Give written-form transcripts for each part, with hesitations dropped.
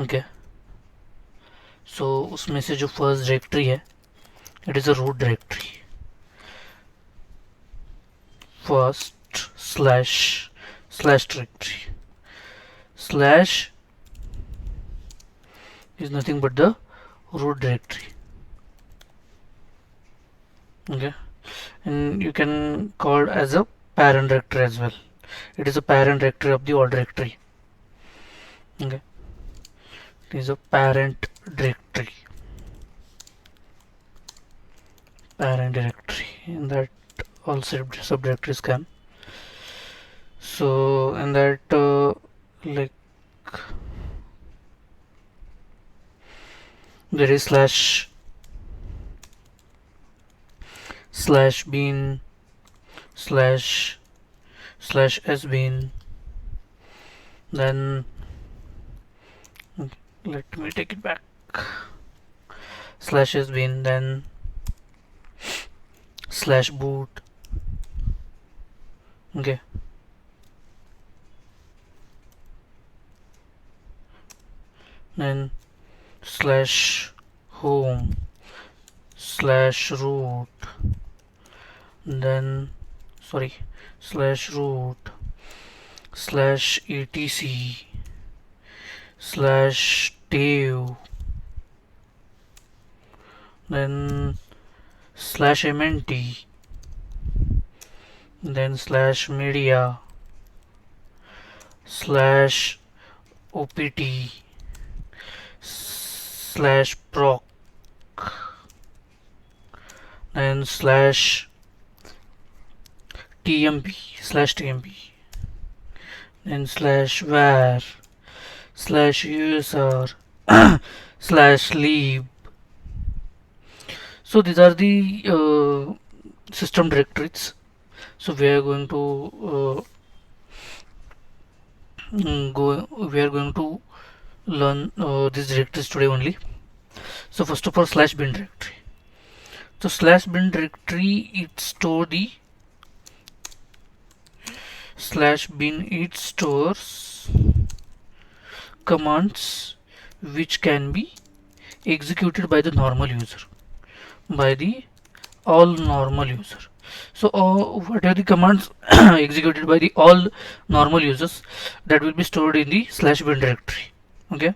Okay, सो उसमें से जो फर्स्ट डायरेक्टरी है, it is a root directory. First slash slash directory. Slash is nothing but the root directory. Okay, and you can call it as a parent directory as well. It is a parent directory of the all directory. Okay, it is a parent directory in that all subdirectories can. So in that like there is slash bin slash sbin. Then let me take it back. Slash sbin, then slash boot. Okay, then slash home slash root, then sorry, slash root slash etc slash dev, then slash mnt, then slash media slash opt slash proc, then slash tmp, then slash var slash usr slash lib. So these are the system directories. So we are going to learn these directories today only. So first of all, slash bin directory. So slash bin directory, it stores commands which can be executed by the normal user, by the all normal user. So what are the commands executed by the all normal users that will be stored in the slash bin directory? Okay,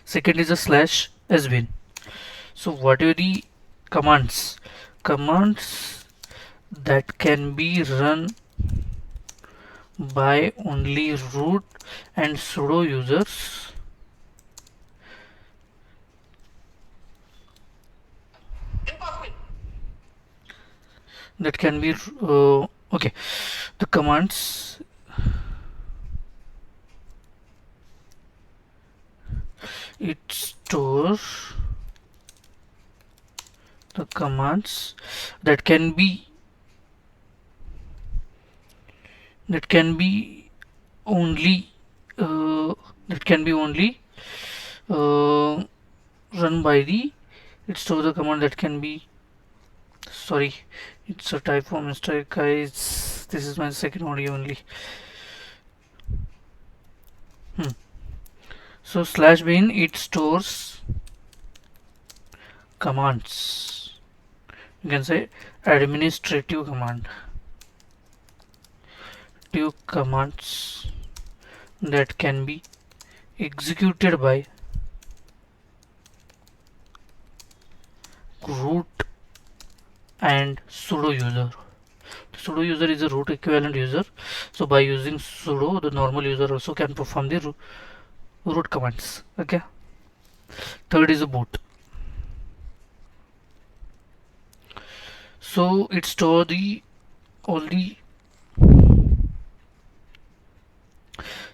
second is a slash sbin. So what are the commands that can be run by only root and sudo users, that can be okay, the commands it stores the commands that can be only uh, that can be only uh, run by the it stores the command that can be, sorry, it's a typo mistake guys, this is my second audio only. So slash bin, it stores commands, you can say administrative commands that can be executed by root and sudo user. The sudo user is a root equivalent user, so by using sudo the normal user also can perform the root commands. Okay, third is a boot. So it store the all the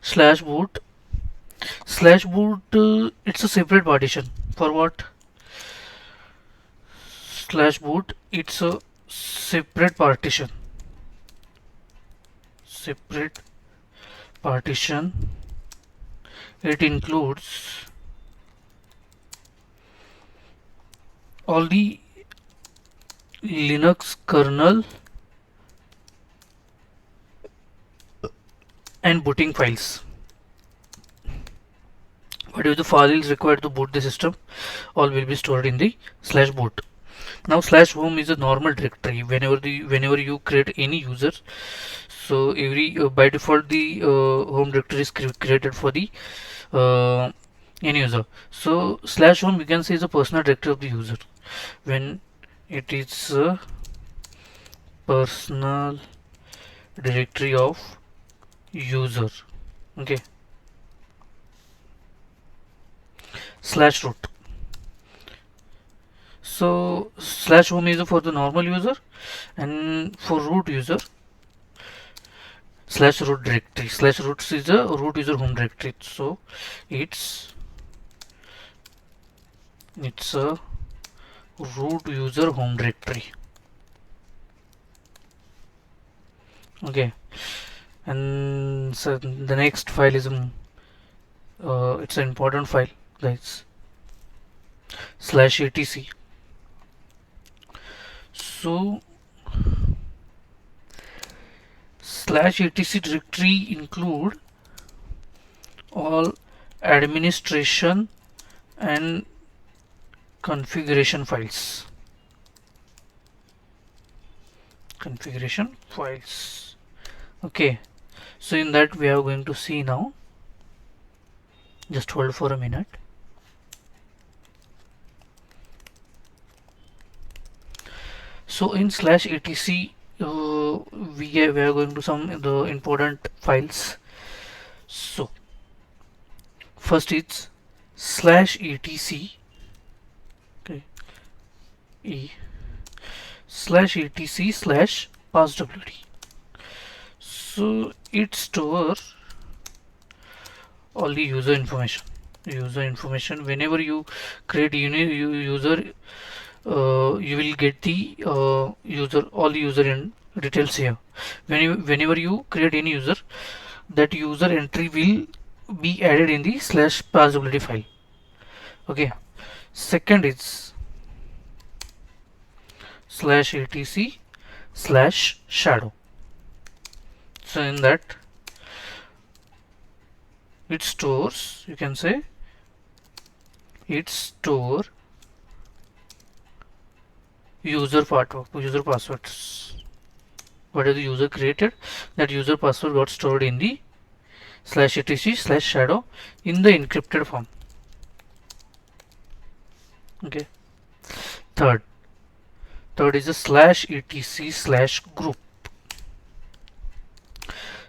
slash boot it's a separate partition. For what? Slash boot, it's a separate partition. It includes all the Linux kernel and booting files. whatever the files required to boot the system, all will be stored in the slash boot. Now slash home is a normal directory. Whenever you create any user, so every by default the home directory is created for the uh, any user. So slash home, you can say, is a personal directory of the user. When it is a personal directory of user, okay. Slash root, so slash home is for the normal user, and for root user, slash root directory. Slash roots is a root user home directory. So it's a root user home directory, okay. And so the next file is it's an important file, guys. Slash etc. So slash etc directory include all administration and configuration files. Okay, so in that we are going to see now. Just hold for a minute. So in slash etc we are going to some the important files. So first it's slash etc, okay, slash etc slash passwd. So it stores all the user information. Whenever you create user, you will get the all the user in details here. Whenever you create any user, that user entry will be added in the slash passwd file, okay. Second is slash etc slash shadow. So in that it stores, you can say, it store user passwords. Whatever the user created, that user password got stored in the slash etc slash shadow in the encrypted form, okay. Third is a slash etc slash group.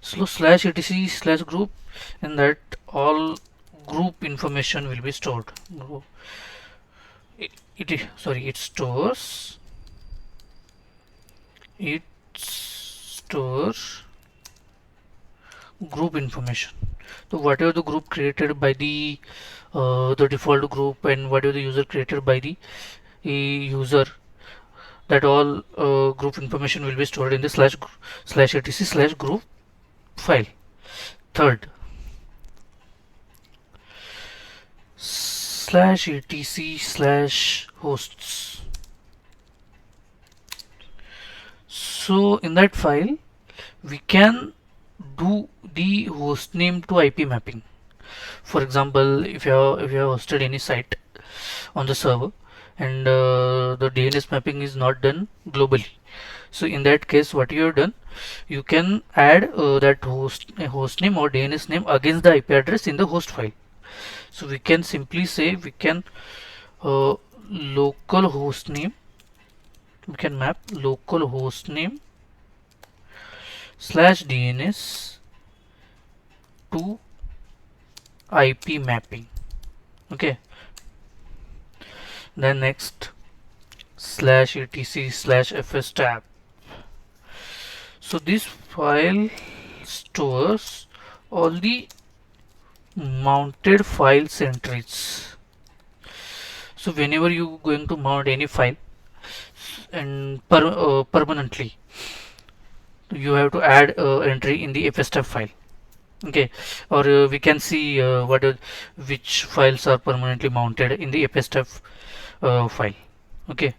So slash etc slash group, in that all group information will be stored. It stores group information. So whatever the group created by the default group, and whatever the user created by the user, that all group information will be stored in the slash etc slash group file. Third, slash etc slash hosts. So in that file we can do the host name to IP mapping. For example, if you have hosted any site on the server, and the DNS mapping is not done globally, so in that case what you have done, you can add that host name or DNS name against the IP address in the host file. So we can simply say, we can local host name, we can map local host name slash DNS to IP mapping, okay. Then next, slash etc slash fs tab. So this file stores all the mounted files entries. So whenever you going to mount any file, and permanently, you have to add entry in the fstab file, okay. Or we can see which files are permanently mounted in the fstab file, okay.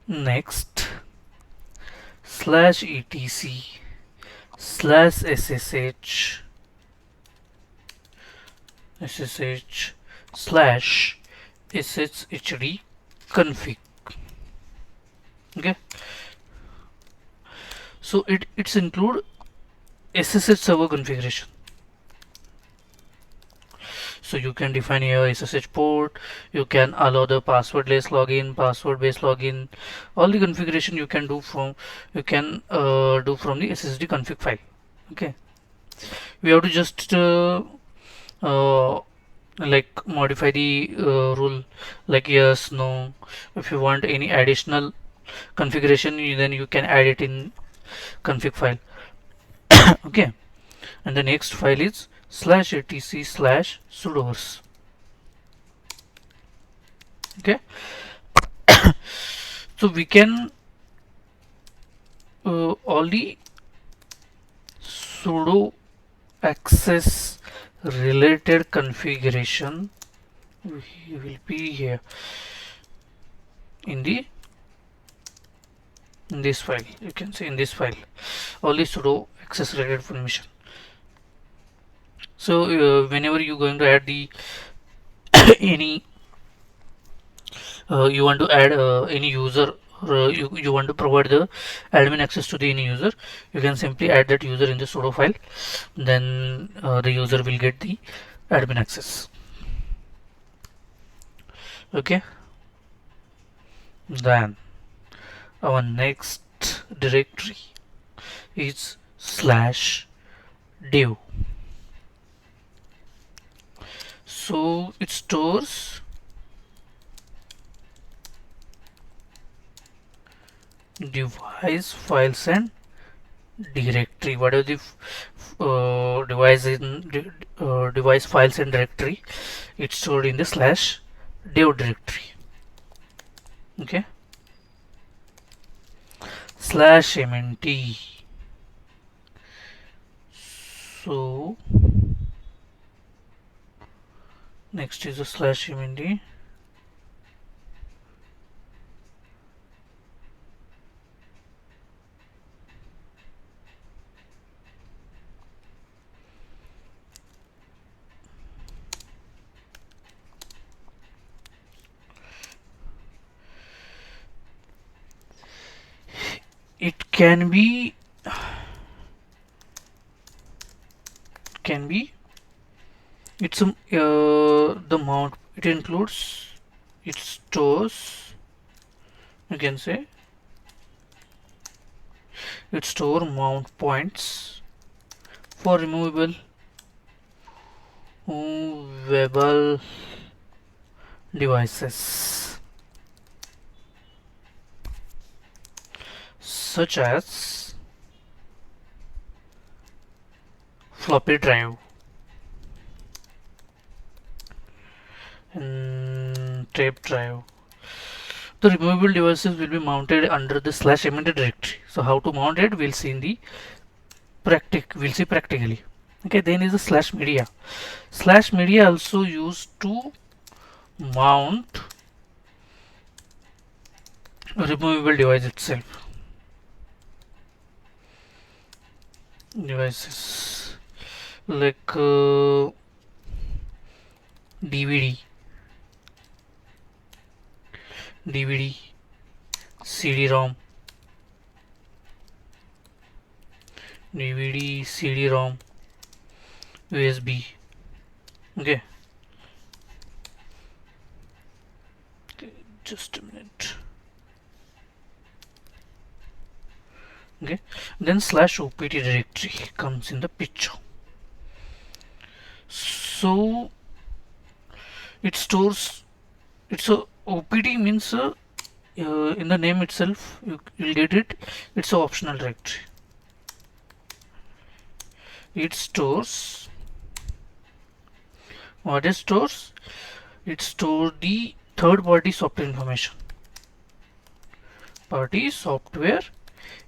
Next, slash etc slash ssh ssh slash sshd config. Okay, so it's include SSH server configuration. So you can define your SSH port, you can allow the passwordless login, password based login, all the configuration you can do from the SSD config file. Okay, we have to just uh, like modify the rule, like yes, no. If you want any additional configuration, then you can add it in config file. Okay, and the next file is /etc/sudoers. Okay, so we can all the sudo access related configuration will be here in the in this file. You can see in this file all the sudo access related permission. So whenever you going to add the any you want to add any user, you want to provide the admin access to the any user, you can simply add that user in the sudo file, then the user will get the admin access. Okay, then our next directory is /dev. So it stores device files and directory. Whatever the device files and directory, it's stored in the /dev directory. Okay, /mnt. So next is a /mnt. It can be it's the mount. It includes, it stores, you can say it store mount points for removable movable devices such as floppy drive and tape drive. The removable devices will be mounted under the /mnt directory. So how to mount it, we'll see in the practically. Okay, then is the /media. /media also used to mount a removable device itself. Devices like DVD, CD-ROM, DVD, CD-ROM, USB. Okay, just a minute. Okay, then /opt directory comes in the picture. So it stores, it's a opt means in the name itself you'll get it, it's a optional directory. It stores, what it stores, it stores the third party software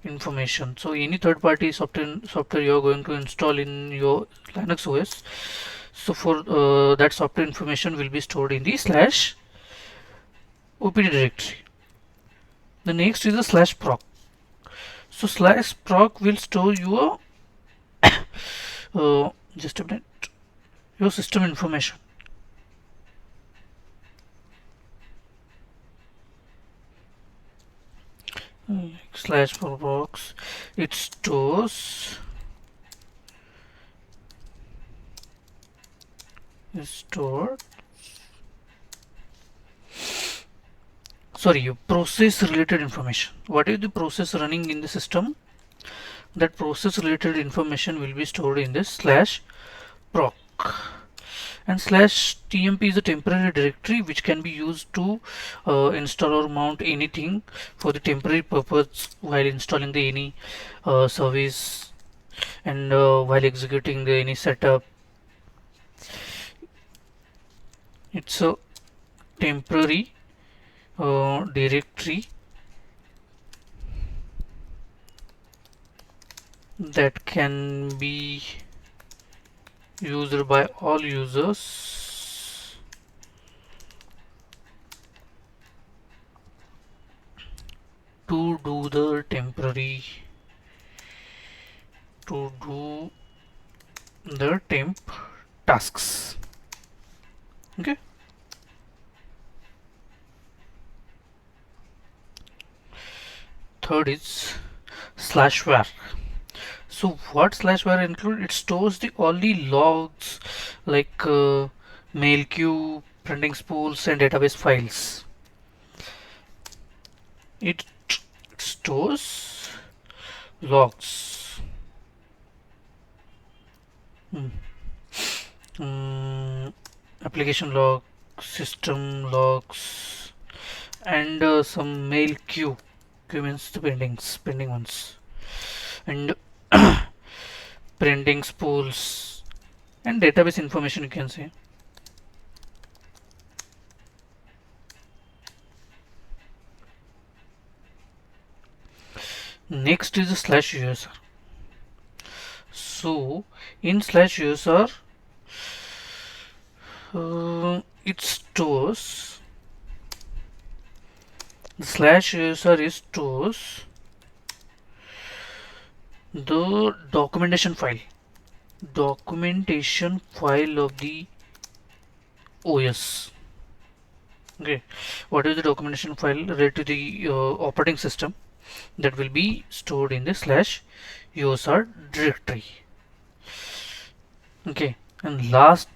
information, so any third party software you are going to install in your Linux OS, so for that software information will be stored in the /opt directory. The next is the /proc. So /proc will store your just a minute. your system information. Slash for box, it stores stored sorry process related information. What is the process running in the system? That process related information will be stored in this slash proc. And slash tmp is a temporary directory which can be used to install or mount anything for the temporary purpose while installing the any service, and while executing the any setup. It's a temporary directory that can be used by all users to do the temporary temp tasks. Okay. Third is slash var. So what slash var include? It stores the all the logs like mail queue, printing spools, and database files. It stores logs. Hmm. Application log, system logs, and some mail queue. Queue means the pending ones, and printing spools and database information, you can say. Next is the slash user. So in slash user, it stores the slash user is stores the documentation file of the OS. Okay, what is the documentation file related to the operating system? That will be stored in the slash user directory. Okay, and last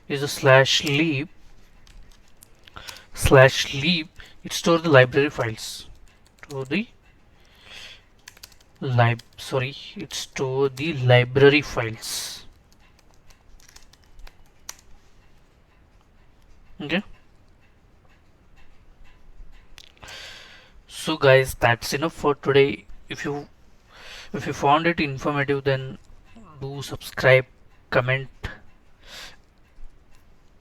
is a slash lib. Slash lib, it stores the library files to the it store the library files. Okay, so guys, that's enough for today. If you found it informative, then do subscribe, comment,